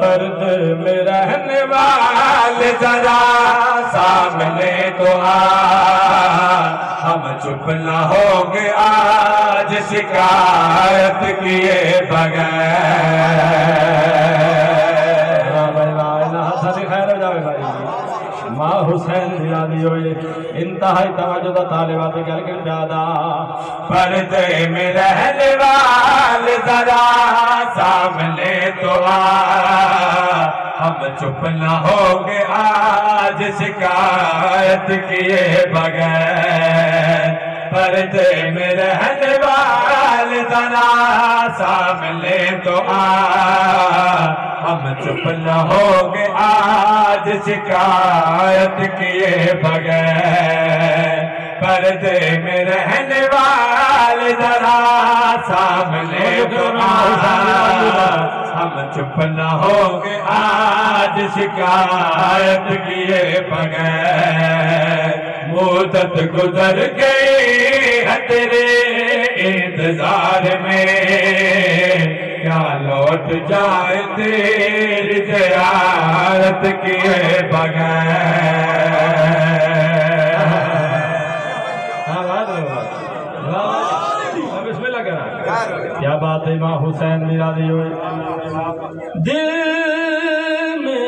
पर्दे में रहने वाले जरा सामने तो आ, हम चुप न होंगे आज शिकायत किए बगैर। माँ हुसैन दिलादी होए इंतहाई तवज्जो दा तालिबात करके ज्यादा पर्दे में रहने वाले जरा सामने तो आ, हम चुप न होंगे आज शिकायत किए बगैर। पर्दे में रहने वाले जरा सामने तो आ, हम चुप न होंगे आज शिकायत किए बगैर। पर्दे में रहने वाले जरा सामने तो आ, हम चुप न होंगे आज शिकायत किए बगैर। मुद्दत गुजर गई है तेरे इंतजार में, क्या लौट जाए तेरी ज़ियारत किए बगैर। बिस्मिल्लाह करा, क्या बात है माँ हुसैन मिलादी हुए दिल में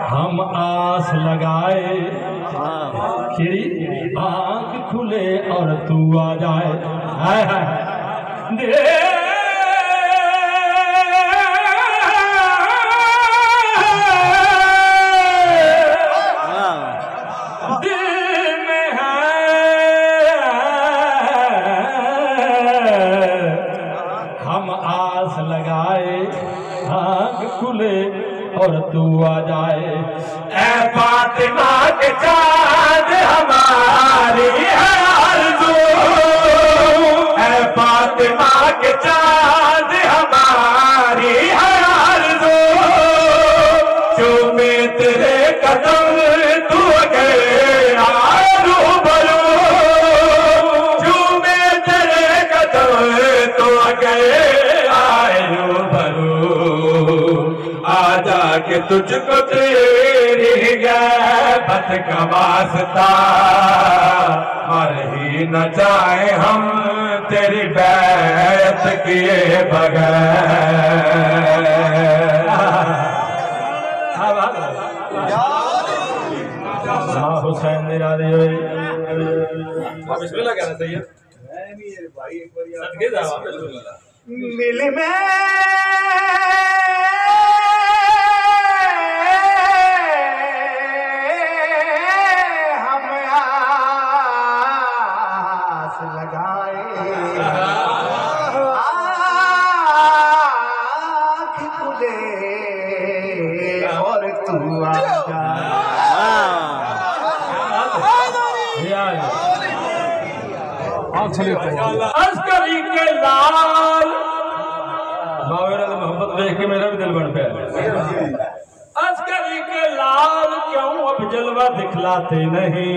हम आस लगाए, खिड़ी आँख खुले और तू आ जाए। हाय हाय दिल में है हम आस लगाए, आँख खुले और तू आ जाए। ऐ फातिमा के चाँद हमारी है आरज़ू, ऐ फातिमा के चाँद हमारी है आरज़ू, चूमे तेरे कदम तू गया रूबरू, चूमे तेरे कदम तू गया रूबरू। आजा के तुझको तेरी गैबत का वास्ता, मर ही न जाए हम तेरी बैत किए बगैर। हुसैन निराली हुई बिस्मिल्लाह कहना चाहिए मिल में अस्करी के लाल मोहब्बत देख के मेरा भी दिल बन गया। अस्करी के लाल क्यों अब जलवा दिखलाते नहीं,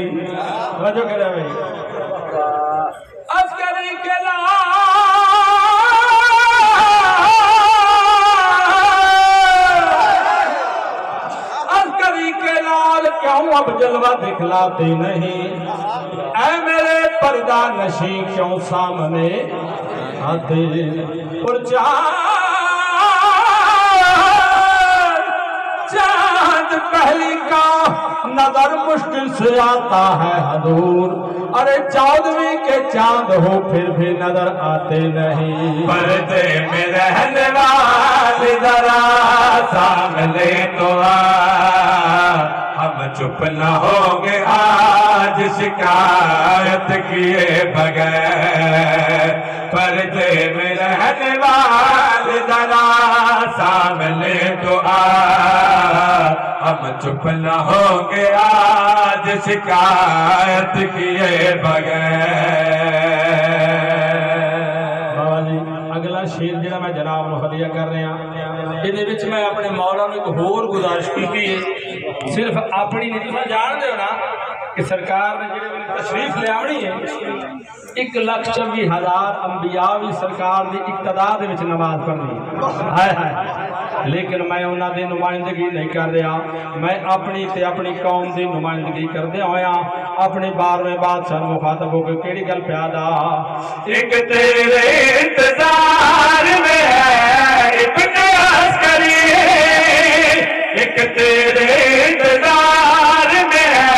जो कह रहा भाई अस्करी के लाल, अस्करी के लाल क्यों अब जलवा दिखलाते नहीं। ऐ मेरे पर्दा नशी क्यों सामने आते, और चांद पहली का नजर मुश्किल से आता है हजूर, अरे 14वीं के चांद हो फिर भी नजर आते नहीं। पर्दे में रहने वाले जरा सामने तो आ, हम चुप न होंगे आज शिकायत किए बगैर। पर्दे में रहने वाले जरा सामने तो आ, हम चुप न होंगे आज शिकायत किए बगैर। अगला शेर जो मैं जनाब को हदिया कर रहा, ये मैं अपने मौला ने एक होर गुजारिश की, सिर्फ अपनी नहीं, तुम जान दो ना कि सरकार ने जो तशरीफ ले आनी है 1,24,000 अंबिया भी सरकार की इक्तदा दे विच नमाज पढ़नी हाय हाय। लेकिन मैं उन्होंने नुमाइंदगी नहीं कर रहा, मैं अपनी ते अपनी कौम की नुमाइंदगी करदे होया अपने 12वें बादशाह मुखातब होकर केड़ी गल प्यादा एक तेरे इंतजार में है इब्ने अस्करी, एक तेरे इंतजार में है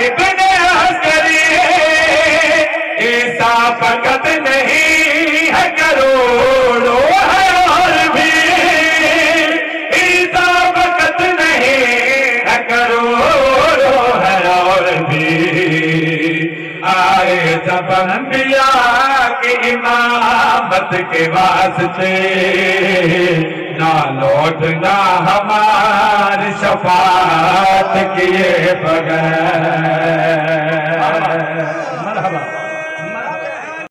इब्ने अस्करी, ऐसा फकत नहीं है करोड़ों है और भी, ऐसा फकत नहीं है करोड़ों है और भी, आए जब अंबिया की इमामत के वास्ते ना लौटना हमारी शफात किए बगैर।